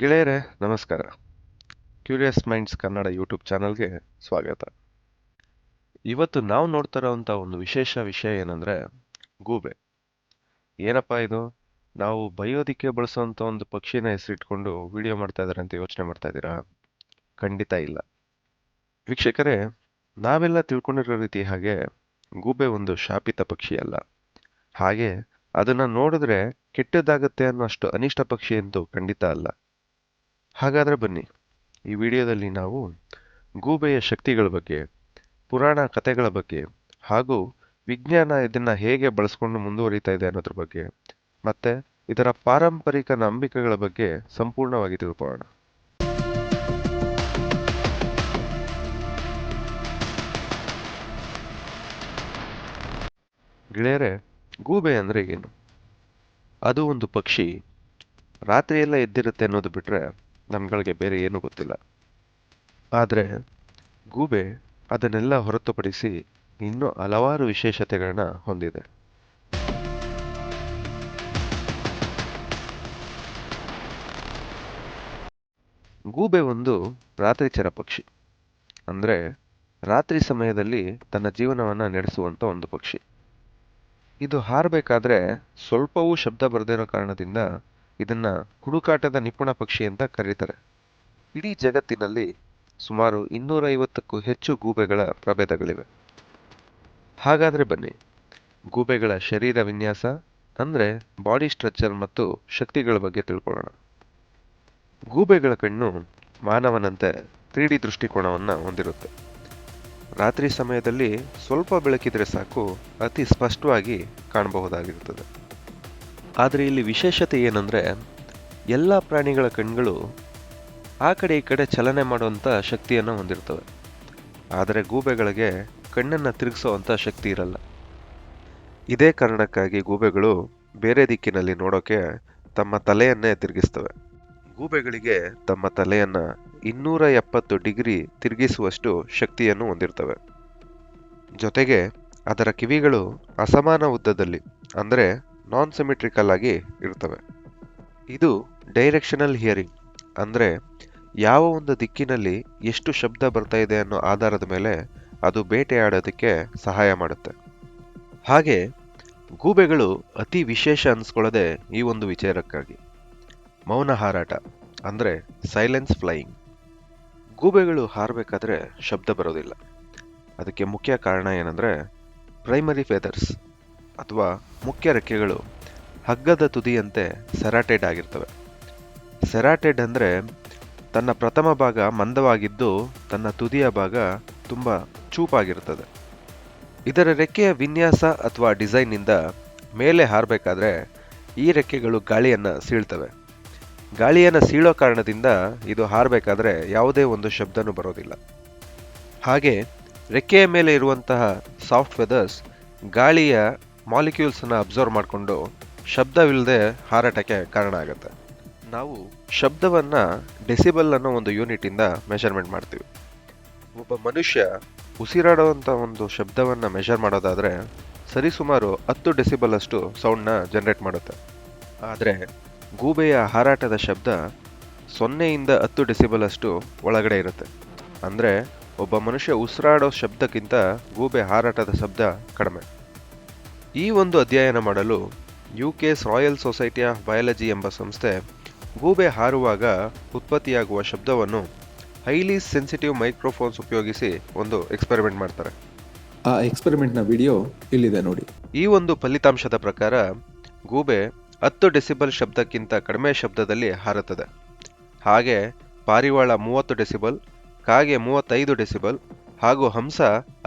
ಗೆಳೆಯರೇ ನಮಸ್ಕಾರ. Curious minds Kannada YouTube ಚಾನಲ್ಗೆ ಸ್ವಾಗತ. ಇವತ್ತು ನಾವು ನೋಡ್ತಾ ಇರೋವಂಥ ಒಂದು ವಿಶೇಷ ವಿಷಯ ಏನಂದ್ರೆ ಗೂಬೆ. ಏನಪ್ಪಾ ಇದು, ನಾವು ಬಯೋದಿಕ್ಕೆ ಬಳಸುವಂಥ ಒಂದು ಪಕ್ಷಿನ ಹೆಸರಿಟ್ಕೊಂಡು ವಿಡಿಯೋ ಮಾಡ್ತಾ ಇದ್ದಾರೆ ಅಂತ ಯೋಚನೆ ಮಾಡ್ತಾ ಇದ್ದೀರಾ? ಖಂಡಿತ ಇಲ್ಲ ವೀಕ್ಷಕರೇ. ನಾವೆಲ್ಲ ತಿಳ್ಕೊಂಡಿರೋ ರೀತಿ ಹಾಗೆ ಗೂಬೆ ಒಂದು ಶಾಪಿತ ಪಕ್ಷಿ ಅಲ್ಲ. ಹಾಗೆ ಅದನ್ನ ನೋಡಿದ್ರೆ ಕೆಟ್ಟದ್ದಾಗತ್ತೆ ಅನ್ನೋ ಅಷ್ಟು ಅನಿಷ್ಟ ಪಕ್ಷಿ ಅಂತೂ ಖಂಡಿತ ಅಲ್ಲ. ಹಾಗಾದ್ರೆ ಬನ್ನಿ, ಈ ವಿಡಿಯೋದಲ್ಲಿ ನಾವು ಗೂಬೆಯ ಶಕ್ತಿಗಳ ಬಗ್ಗೆ, ಪುರಾಣ ಕಥೆಗಳ ಬಗ್ಗೆ, ಹಾಗೂ ವಿಜ್ಞಾನ ಇದನ್ನ ಹೇಗೆ ಬಳಸ್ಕೊಂಡು ಮುಂದುವರಿತಾ ಇದೆ ಅನ್ನೋದ್ರ ಬಗ್ಗೆ, ಮತ್ತೆ ಇದರ ಪಾರಂಪರಿಕ ನಂಬಿಕೆಗಳ ಬಗ್ಗೆ ಸಂಪೂರ್ಣವಾಗಿ ತಿಳ್ಕೊಳ್ಳೋಣ. ಗೆಳೆಯರೆ, ಗೂಬೆ ಅಂದ್ರೆ ಏನು? ಅದು ಒಂದು ಪಕ್ಷಿ. ರಾತ್ರಿಯೆಲ್ಲ ಎದ್ದಿರುತ್ತೆ ಅನ್ನೋದು ಬಿಟ್ರೆ ನಮ್ಗಳಿಗೆ ಬೇರೆ ಏನೂ ಗೊತ್ತಿಲ್ಲ. ಆದರೆ ಗೂಬೆ ಅದನ್ನೆಲ್ಲ ಹೊರತುಪಡಿಸಿ ಇನ್ನೂ ಹಲವಾರು ವಿಶೇಷತೆಗಳನ್ನ ಹೊಂದಿದೆ. ಗೂಬೆ ಒಂದು ರಾತ್ರಿಚರ ಪಕ್ಷಿ. ಅಂದ್ರೆ ರಾತ್ರಿ ಸಮಯದಲ್ಲಿ ತನ್ನ ಜೀವನವನ್ನ ನಡೆಸುವಂತ ಒಂದು ಪಕ್ಷಿ. ಇದು ಹಾರಬೇಕಾದ್ರೆ ಸ್ವಲ್ಪವೂ ಶಬ್ದ ಬರದಿರೋ ಕಾರಣದಿಂದ ಇದನ್ನ ಹುಡುಕಾಟದ ನಿಪುಣ ಪಕ್ಷಿ ಅಂತ ಕರೀತಾರೆ. ಇಡೀ ಜಗತ್ತಿನಲ್ಲಿ ಸುಮಾರು 250ಕ್ಕೂ ಹೆಚ್ಚು ಗೂಬೆಗಳ ಪ್ರಭೇದಗಳಿವೆ. ಹಾಗಾದ್ರೆ ಬನ್ನಿ, ಗೂಬೆಗಳ ಶರೀರ ವಿನ್ಯಾಸ ಅಂದ್ರೆ ಬಾಡಿ ಸ್ಟ್ರಕ್ಚರ್ ಮತ್ತು ಶಕ್ತಿಗಳ ಬಗ್ಗೆ ತಿಳ್ಕೊಳ್ಳೋಣ. ಗೂಬೆಗಳ ಕಣ್ಣು ಮಾನವನಂತೆ 3D ದೃಷ್ಟಿಕೋನವನ್ನ ಹೊಂದಿರುತ್ತೆ. ರಾತ್ರಿ ಸಮಯದಲ್ಲಿ ಸ್ವಲ್ಪ ಬೆಳಕಿದ್ರೆ ಸಾಕು ಅತಿ ಸ್ಪಷ್ಟವಾಗಿ ಕಾಣಬಹುದಾಗಿರುತ್ತದೆ. ಆದರೆ ಇಲ್ಲಿ ವಿಶೇಷತೆ ಏನಂದ್ರೆ ಎಲ್ಲ ಪ್ರಾಣಿಗಳ ಕಣ್ಗಳು ಆ ಕಡೆ ಈ ಕಡೆ ಚಲನೆ ಮಾಡುವಂಥ ಶಕ್ತಿಯನ್ನು ಹೊಂದಿರ್ತವೆ. ಆದರೆ ಗೂಬೆಗಳಿಗೆ ಕಣ್ಣನ್ನು ತಿರುಗಿಸುವಂಥ ಶಕ್ತಿ ಇರಲ್ಲ. ಇದೇ ಕಾರಣಕ್ಕಾಗಿ ಗೂಬೆಗಳು ಬೇರೆ ದಿಕ್ಕಿನಲ್ಲಿ ನೋಡೋಕೆ ತಮ್ಮ ತಲೆಯನ್ನೇ ತಿರುಗಿಸ್ತವೆ. ಗೂಬೆಗಳಿಗೆ ತಮ್ಮ ತಲೆಯನ್ನ 270 ಡಿಗ್ರಿ ತಿರುಗಿಸುವಷ್ಟು ಶಕ್ತಿಯನ್ನು ಹೊಂದಿರ್ತವೆ. ಜೊತೆಗೆ ಅದರ ಕಿವಿಗಳು ಅಸಮಾನ ಉದ್ದದಲ್ಲಿ ಅಂದರೆ ನಾನ್ ಸಿಮೆಟ್ರಿಕಲ್ ಆಗಿ ಇರ್ತವೆ. ಇದು ಡೈರೆಕ್ಷನಲ್ ಹಿಯರಿಂಗ್ ಅಂದ್ರೆ ಯಾವ ಒಂದು ದಿಕ್ಕಿನಲ್ಲಿ ಎಷ್ಟು ಶಬ್ದ ಬರ್ತಾ ಇದೆ ಅನ್ನೋ ಆಧಾರದ ಮೇಲೆ ಅದು ಬೇಟೆಯಾಡೋದಕ್ಕೆ ಸಹಾಯ ಮಾಡುತ್ತೆ. ಹಾಗೆ ಗೂಬೆಗಳು ಅತಿ ವಿಶೇಷ ಅನ್ಸ್ಕೊಳ್ಳೋದೆ ಈ ಒಂದು ವಿಚಾರಕ್ಕಾಗಿ. ಮೌನ ಹಾರಾಟ ಅಂದ್ರೆ ಸೈಲೆನ್ಸ್ ಫ್ಲೈಯಿಂಗ್. ಗೂಬೆಗಳು ಹಾರಬೇಕಾದ್ರೆ ಶಬ್ದ ಬರೋದಿಲ್ಲ. ಅದಕ್ಕೆ ಮುಖ್ಯ ಕಾರಣ ಏನಂದ್ರೆ ಪ್ರೈಮರಿ ಫೆದರ್ಸ್ ಅಥವಾ ಮುಖ್ಯ ರೆಕ್ಕೆಗಳು ಹಗ್ಗದ ತುದಿಯಂತೆ ಸೆರಾಟೆಡ್ ಆಗಿರ್ತವೆ. ಸೆರಾಟೆಡ್ ಅಂದ್ರೆ ತನ್ನ ಪ್ರಥಮ ಭಾಗ ಮಂದವಾಗಿದ್ದು ತನ್ನ ತುದಿಯ ಭಾಗ ತುಂಬಾ ಚೂಪಾಗಿರುತ್ತದೆ. ಇದರ ರೆಕ್ಕೆಯ ವಿನ್ಯಾಸ ಅಥವಾ ಡಿಸೈನ್ನಿಂದ ಮೇಲೆ ಹಾರಬೇಕಾದ್ರೆ ಈ ರೆಕ್ಕೆಗಳು ಗಾಳಿಯನ್ನ ಸೀಳ್ತವೆ. ಗಾಳಿಯನ್ನು ಸೀಳೋ ಕಾರಣದಿಂದ ಇದು ಹಾರಬೇಕಾದ್ರೆ ಯಾವುದೇ ಒಂದು ಶಬ್ದನೂ ಬರೋದಿಲ್ಲ. ಹಾಗೆ ರೆಕ್ಕೆಯ ಮೇಲೆ ಇರುವಂತಹ ಸಾಫ್ಟ್ ಫೆದರ್ಸ್ ಗಾಳಿಯ ಮಾಲಿಕ್ಯೂಲ್ಸನ್ನು ಅಬ್ಸರ್ವ್ ಮಾಡಿಕೊಂಡು ಶಬ್ದವಿಲ್ಲದೆ ಹಾರಾಟಕ್ಕೆ ಕಾರಣ ಆಗುತ್ತೆ. ನಾವು ಶಬ್ದವನ್ನ ಡೆಸಿಬಲ್ ಅನ್ನೋ ಒಂದು ಯೂನಿಟಿಂದ ಮೆಷರ್ಮೆಂಟ್ ಮಾಡ್ತೀವಿ. ಒಬ್ಬ ಮನುಷ್ಯ ಉಸಿರಾಡುವಂಥ ಒಂದು ಶಬ್ದವನ್ನ ಮೆಷರ್ ಮಾಡೋದಾದ್ರೆ ಸರಿಸುಮಾರು 10 ಡೆಸಿಬಲ್ ಅಷ್ಟು ಸೌಂಡ್ನ ಜನರೇಟ್ ಮಾಡುತ್ತೆ. ಆದರೆ ಗೂಬೆಯ ಹಾರಾಟದ ಶಬ್ದ 0ಯಿಂದ 10 ಡೆಸಿಬಲ್ ಅಷ್ಟು ಒಳಗಡೆ ಇರುತ್ತೆ. ಅಂದರೆ ಒಬ್ಬ ಮನುಷ್ಯ ಉಸಿರಾಡೋ ಶಬ್ದಕ್ಕಿಂತ ಗೂಬೆ ಹಾರಾಟದ ಶಬ್ದ ಕಡಿಮೆ. ಈ ಒಂದು ಅಧ್ಯಯನ ಮಾಡಲು UK's royal society of biology ಎಂಬ ಸಂಸ್ಥೆ ಗೂಬೆ ಹಾರುವಾಗ ಉತ್ಪತ್ತಿಯಾಗುವ ಶಬ್ದವನ್ನು ಹೈಲಿ ಸೆನ್ಸಿಟಿವ್ ಮೈಕ್ರೋಫೋನ್ಸ್ ಉಪಯೋಗಿಸಿ ಒಂದು ಎಕ್ಸ್ಪೆರಿಮೆಂಟ್ ಮಾಡ್ತಾರೆ. ಆ ಎಕ್ಸ್ಪೆರಿಮೆಂಟ್ನ ವಿಡಿಯೋ ಇಲ್ಲಿದೆ ನೋಡಿ. ಈ ಒಂದು ಫಲಿತಾಂಶದ ಪ್ರಕಾರ ಗೂಬೆ 10 ಡೆಸಿಬಲ್ ಶಬ್ದಕ್ಕಿಂತ ಕಡಿಮೆ ಶಬ್ದದಲ್ಲಿ ಹಾರುತ್ತದೆ. ಹಾಗೆ ಪಾರಿವಾಳ 30 ಡೆಸಿಬಲ್, ಕಾಗೆ 35 ಡೆಸಿಬಲ್ ಹಾಗೂ ಹಂಸ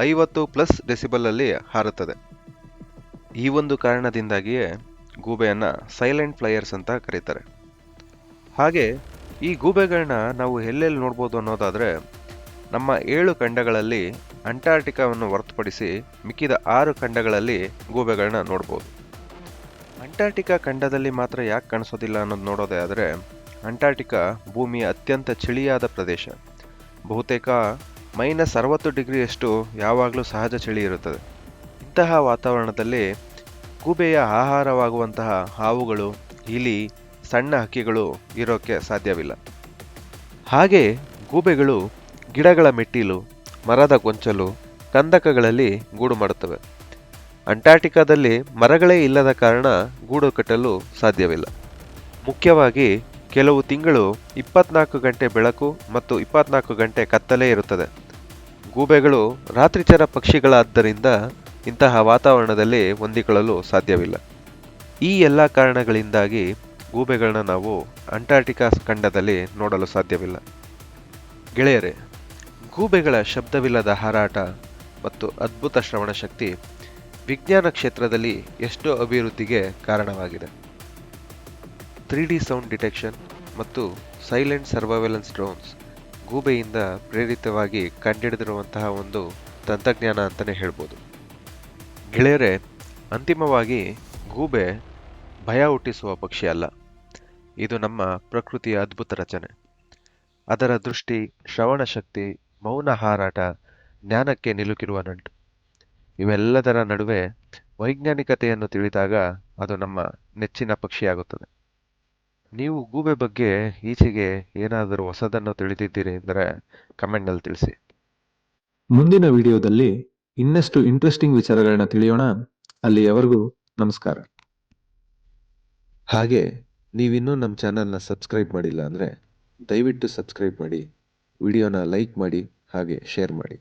50+ ಡೆಸಿಬಲ್ ಅಲ್ಲಿ ಹಾರುತ್ತದೆ. ಈ ಒಂದು ಕಾರಣದಿಂದಾಗಿಯೇ ಗೂಬೆಯನ್ನ ಸೈಲೆಂಟ್ ಫ್ಲೈಯರ್ಸ್ ಅಂತ ಕರೀತಾರೆ. ಹಾಗೆ ಈ ಗೂಬೆಗಳನ್ನ ನಾವು ಎಲ್ಲೆಲ್ಲಿ ನೋಡ್ಬೋದು ಅನ್ನೋದಾದ್ರೆ ನಮ್ಮ 7 ಖಂಡಗಳಲ್ಲಿ ಅಂಟಾರ್ಟಿಕಾವನ್ನು ಹೊರತುಪಡಿಸಿ ಮಿಕ್ಕಿದ 6 ಖಂಡಗಳಲ್ಲಿ ಗೂಬೆಗಳನ್ನ ನೋಡ್ಬೋದು. ಅಂಟಾರ್ಟಿಕಾ ಖಂಡದಲ್ಲಿ ಮಾತ್ರ ಯಾಕೆ ಕಾಣಿಸೋದಿಲ್ಲ ಅನ್ನೋದು ನೋಡೋದೇ ಆದರೆ ಅಂಟಾರ್ಟಿಕಾ ಭೂಮಿಯ ಅತ್ಯಂತ ಚಳಿಯಾದ ಪ್ರದೇಶ. ಬಹುತೇಕ -60 ಡಿಗ್ರಿಯಷ್ಟು ಯಾವಾಗಲೂ ಸಹಜ ಚಳಿ ಇರುತ್ತದೆ. ಇಂತಹ ವಾತಾವರಣದಲ್ಲಿ ಗೂಬೆಯ ಆಹಾರವಾಗುವಂತಹ ಹಾವುಗಳು, ಇಲಿ, ಸಣ್ಣ ಹಕ್ಕಿಗಳು ಇರೋಕ್ಕೆ ಸಾಧ್ಯವಿಲ್ಲ. ಹಾಗೆ ಗೂಬೆಗಳು ಗಿಡಗಳ ಮೆಟ್ಟಿಲು, ಮರದ ಗೊಂಚಲು, ಕಂದಕಗಳಲ್ಲಿ ಗೂಡು ಮಾಡುತ್ತವೆ. ಅಂಟಾರ್ಟಿಕಾದಲ್ಲಿ ಮರಗಳೇ ಇಲ್ಲದ ಕಾರಣ ಗೂಡು ಕಟ್ಟಲು ಸಾಧ್ಯವಿಲ್ಲ. ಮುಖ್ಯವಾಗಿ ಕೆಲವು ತಿಂಗಳು 24 ಗಂಟೆ ಬೆಳಕು ಮತ್ತು 24 ಗಂಟೆ ಕತ್ತಲೇ ಇರುತ್ತದೆ. ಗೂಬೆಗಳು ರಾತ್ರಿಚರ ಪಕ್ಷಿಗಳಾದ್ದರಿಂದ ಇಂತಹ ವಾತಾವರಣದಲ್ಲಿ ಹೊಂದಿಕೊಳ್ಳಲು ಸಾಧ್ಯವಿಲ್ಲ. ಈ ಎಲ್ಲ ಕಾರಣಗಳಿಂದಾಗಿ ಗೂಬೆಗಳನ್ನ ನಾವು ಅಂಟಾರ್ಟಿಕಾ ಖಂಡದಲ್ಲಿ ನೋಡಲು ಸಾಧ್ಯವಿಲ್ಲ. ಗೆಳೆಯರೇ, ಗೂಬೆಗಳ ಶಬ್ದವಿಲ್ಲದ ಹಾರಾಟ ಮತ್ತು ಅದ್ಭುತ ಶ್ರವಣ ಶಕ್ತಿ ವಿಜ್ಞಾನ ಕ್ಷೇತ್ರದಲ್ಲಿ ಎಷ್ಟೋ ಅಭಿವೃದ್ಧಿಗೆ ಕಾರಣವಾಗಿದೆ. 3D ಸೌಂಡ್ ಡಿಟೆಕ್ಷನ್ ಮತ್ತು ಸೈಲೆಂಟ್ ಸರ್ವೈಲೆನ್ಸ್ ಡ್ರೋನ್ಸ್ ಗೂಬೆಯಿಂದ ಪ್ರೇರಿತವಾಗಿ ಕಂಡುಹಿಡಿದಿರುವಂತಹ ಒಂದು ತಂತ್ರಜ್ಞಾನ ಅಂತಲೇ ಹೇಳ್ಬೋದು. ಗೆಳೆಯರೇ, ಅಂತಿಮವಾಗಿ ಗೂಬೆ ಭಯ ಹುಟ್ಟಿಸುವ ಪಕ್ಷಿ ಅಲ್ಲ. ಇದು ನಮ್ಮ ಪ್ರಕೃತಿಯ ಅದ್ಭುತ ರಚನೆ. ಅದರ ದೃಷ್ಟಿ, ಶ್ರವಣ ಶಕ್ತಿ, ಮೌನ ಹಾರಾಟ, ಜ್ಞಾನಕ್ಕೆ ನಿಲುಕಿರುವ ನಂಟು, ಇವೆಲ್ಲದರ ನಡುವೆ ವೈಜ್ಞಾನಿಕತೆಯನ್ನು ತಿಳಿದಾಗ ಅದು ನಮ್ಮ ನೆಚ್ಚಿನ ಪಕ್ಷಿಯಾಗುತ್ತದೆ. ನೀವು ಗೂಬೆ ಬಗ್ಗೆ ಈಚೆಗೆ ಏನಾದರೂ ಹೊಸದನ್ನು ತಿಳಿದಿದ್ದೀರಿ ಎಂದರೆ ಕಮೆಂಟ್ನಲ್ಲಿ ತಿಳಿಸಿ. ಮುಂದಿನ ವಿಡಿಯೋದಲ್ಲಿ ಇನ್ನಷ್ಟು ಇಂಟ್ರೆಸ್ಟಿಂಗ್ ವಿಚಾರಗಳನ್ನ ತಿಳಿಯೋಣ. ಅಲ್ಲಿಯವರೆಗೂ ನಮಸ್ಕಾರ. ಹಾಗೆ ನೀವಿನ್ನೂ ನಮ್ಮ ಚಾನಲ್ನ ಸಬ್ಸ್ಕ್ರೈಬ್ ಮಾಡಿಲ್ಲ ಅಂದರೆ ದಯವಿಟ್ಟು ಸಬ್ಸ್ಕ್ರೈಬ್ ಮಾಡಿ, ವಿಡಿಯೋನ ಲೈಕ್ ಮಾಡಿ ಹಾಗೆ ಶೇರ್ ಮಾಡಿ.